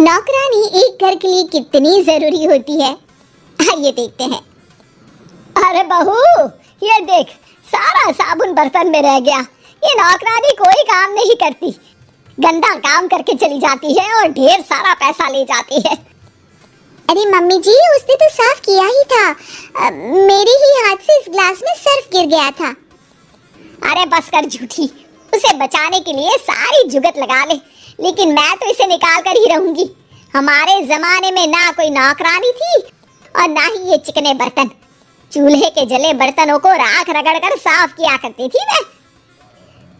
नौकरानी एक घर के लिए कितनी जरूरी होती है, आइए देखते हैं। अरे बहू, ये देख, सारा साबुन बर्तन में रह गया। ये नौकरानी कोई काम नहीं करती, गंदा काम करके चली जाती है और ढेर सारा पैसा ले जाती है। अरे मम्मी जी, उसने तो साफ किया ही था। मेरे ही हाथ से इस ग्लास में सर्फ गिर गया था। अरे बस कर झूठी, उसे बचाने के लिए सारी जुगत लगा ले, लेकिन मैं तो इसे निकाल कर ही रहूंगी। हमारे जमाने में ना कोई नौकरानी थी और ना ही ये चिकने बर्तन। चूल्हे के जले बर्तनों को राख रगड़ कर साफ किया करती थी मैं।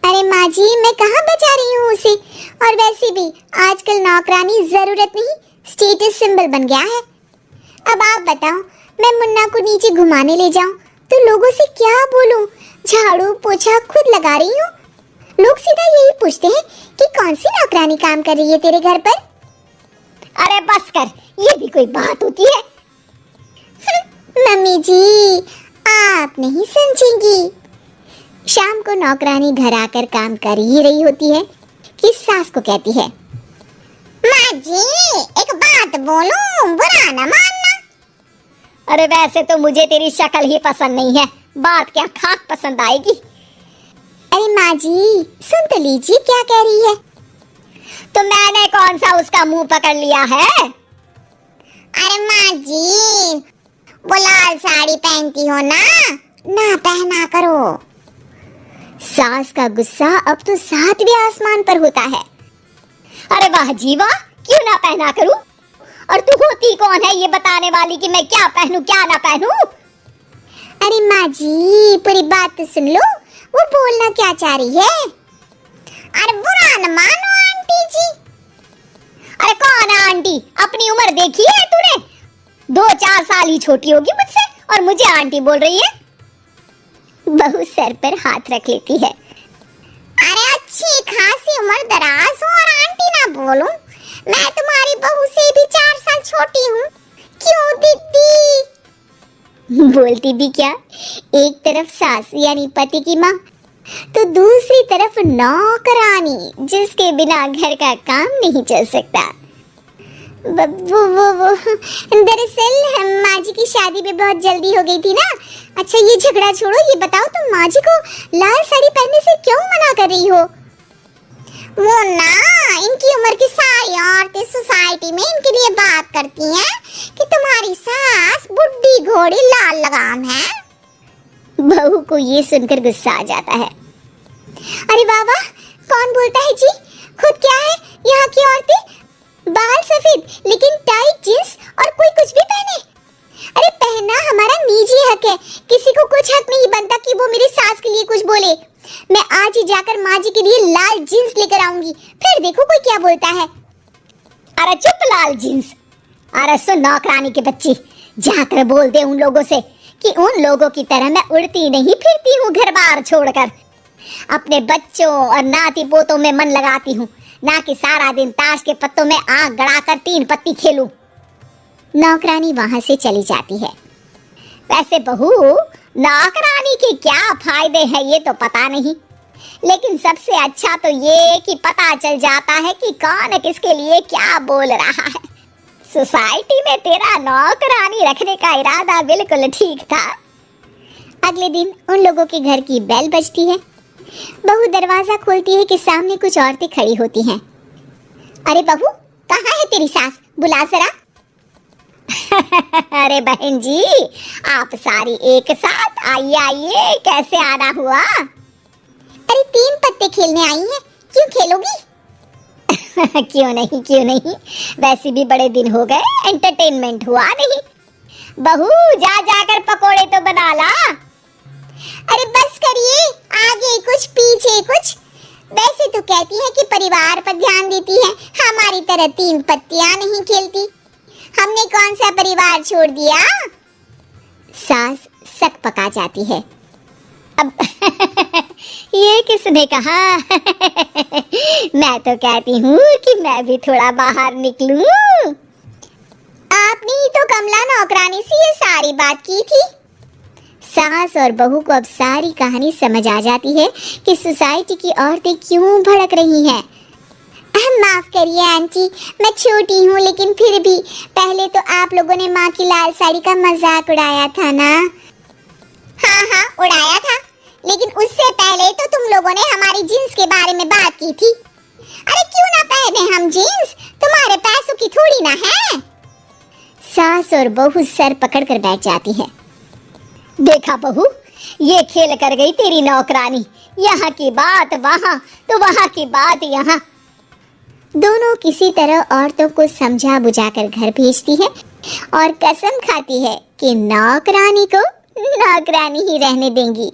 अरे माँ जी, मैं कहाँ बचा रही हूँ उसे। और वैसे भी आजकल नौकरानी जरूरत नहीं, स्टेटस सिंबल बन गया है। अब आप बताओ, मैं मुन्ना को नीचे घुमाने ले जाऊं तो लोगों से क्या बोलूं? झाड़ू पोछा खुद लगा रही हूँ। लोग सीधा यही पूछते हैं कि कौन सी नौकरानी काम कर रही है तेरे घर पर। अरे बस कर, ये भी कोई बात होती है? मम्मी जी, आप नहीं समझेंगी। शाम को नौकरानी घर आकर काम कर ही रही होती है कि सास को कहती है, माँ जी एक बात बोलूं, बुरा न मानना। अरे वैसे तो मुझे तेरी शक्ल ही पसंद नहीं है, बात क्या खाक पसंद आएगी। अरे माँ जी, सुन तो लीजिए क्या कह रही है। तो मैंने कौन सा उसका मुंह पकड़ लिया है? अरे माँ जी, वो लाल साड़ी पहनती हो ना पहना करो। सास का गुस्सा अब तो 7वें आसमान पर होता है। अरे वाह जीवा, क्यों ना पहना करूं? और तू होती कौन है ये बताने वाली कि मैं क्या पहनूं क्या ना पहनूं? अरे माँ जी, पूरी बात तो सुन लो, वो बोलना क्या चाह रही है। अरे बुरा न मानो आंटी जी। अरे कौन है आंटी? अपनी उम्र देखी है तूने? 2-4 साल ही छोटी होगी मुझसे और मुझे आंटी बोल रही है। बहू सर पर हाथ रख लेती है। अरे अच्छी खासी उम्र दराज हो और आंटी ना बोलूं? मैं तुम्हारी बहू से भी 4 साल छोटी हूँ। क्यों दीदी? बोलती भी क्या, एक तरफ सास यानी पति की माँ, तो दूसरी तरफ नौकरानी जिसके बिना घर का काम नहीं चल सकता। वो दरअसल माँ जी की शादी भी बहुत जल्दी हो गई थी ना। अच्छा ये झगड़ा छोड़ो, ये बताओ तुम माँ जी को लाल साड़ी पहनने से क्यों मना कर रही हो? वो ना, इनकी उम्र की सारी औरतें सोसाइटी में इनके लिए बात करती हैं कि तुम्हारी सास बुढ़ी घोड़ी लाल लगाम है। बहू को ये सुनकर गुस्सा आ जाता है। अरे वाह वाह, कौन बोलता है जी? खुद क्या है यहाँ की औरतें? बाल सफेद लेकिन टाइट जींस और कोई कुछ भी पहने। अरे पहनना हमारा निजी हक है, किसी को कुछ हक नहीं बनता कि वो मेरी सास के लिए कुछ बोले। मैं आज ही जाकर माँ जी के लिए लाल जींस लेकर आऊंगी, फिर देखो कोई क्या बोलता है। अरे चुप लाल जींस। अरे सुन नौकरानी के बच्ची, जाकर बोल दे उन लोगों से कि उन लोगों की तरह मैं उड़ती नहीं फिरती हूँ घर बार छोड़कर। अपने बच्चों और नाती पोतों में मन लगाती हूँ, ना कि सारा दिन ताश के पत्तों में आंख गड़ाकर 3 पत्ती खेलूं। नौकरानी वहां से चली जाती है। वैसे बहू, नौकरानी के क्या फायदे हैं ये तो पता नहीं, लेकिन सबसे अच्छा तो ये कि पता चल जाता है कि कौन किसके लिए क्या बोल रहा है। सोसाइटी में तेरा नौकरानी रखने का इरादा बिल्कुल ठीक था। अगले दिन उन लोगों के घर की बेल बजती है। बहू दरवाजा खोलती है कि सामने कुछ औरतें खड़ी होती हैं। अरे बहू, कहाँ है तेरी सास? बुला जरा। अरे बहन जी, आप सारी एक साथ आइए आइए, कैसे आना हुआ? अरे 3 पत्ते खेलने आई हैं, क्यों खेलोगी? क्यों नहीं, वैसे भी बड़े दिन हो गए, एंटरटेनमेंट हुआ नहीं। बहू जा जाकर पकोड़े तो बना ला। अरे बस करिए, आगे कुछ पीछे कुछ। वैसे तो कहती है कि परिवार पर ध्यान देती है, हमारी तरह 3 पत्तियां नहीं खेलती। हमने कौन सा परिवार छोड़ दिया? सास सक पका जाती है। अब ये किसने कहा? मैं तो कहती हूँ कि मैं भी थोड़ा बाहर निकलूं। आपने ही तो कमला नौकरानी से ये सारी बात की थी। सास और बहू को अब सारी कहानी समझ आ जाती है कि सोसाइटी की औरतें क्यों भड़क रही हैं। माफ करिए आंटी, मैं छोटी हूँ लेकिन फिर भी पहले तो आप लोगों ने माँ की लाल साड़ी का मजाक उड़ाया था ना। हाँ हाँ उड़ाया था, लेकिन उससे पहले तो तुम लोगों ने हमारी जीन्स के बारे में बात की थी। अरे क्यों ना पहने हम जीन्स, तुम्हारे पैसों की थोड़ी ना है। सास और बहू सर पकड़ कर बैठ जाती है। देखा बहू, ये खेल कर गई तेरी नौकरानी, यहाँ की बात वहाँ तो वहाँ की बात यहाँ। दोनों किसी तरह औरतों को समझा बुझाकर घर भेजती है और कसम खाती है कि नौकरानी को नौकरानी ही रहने देंगी।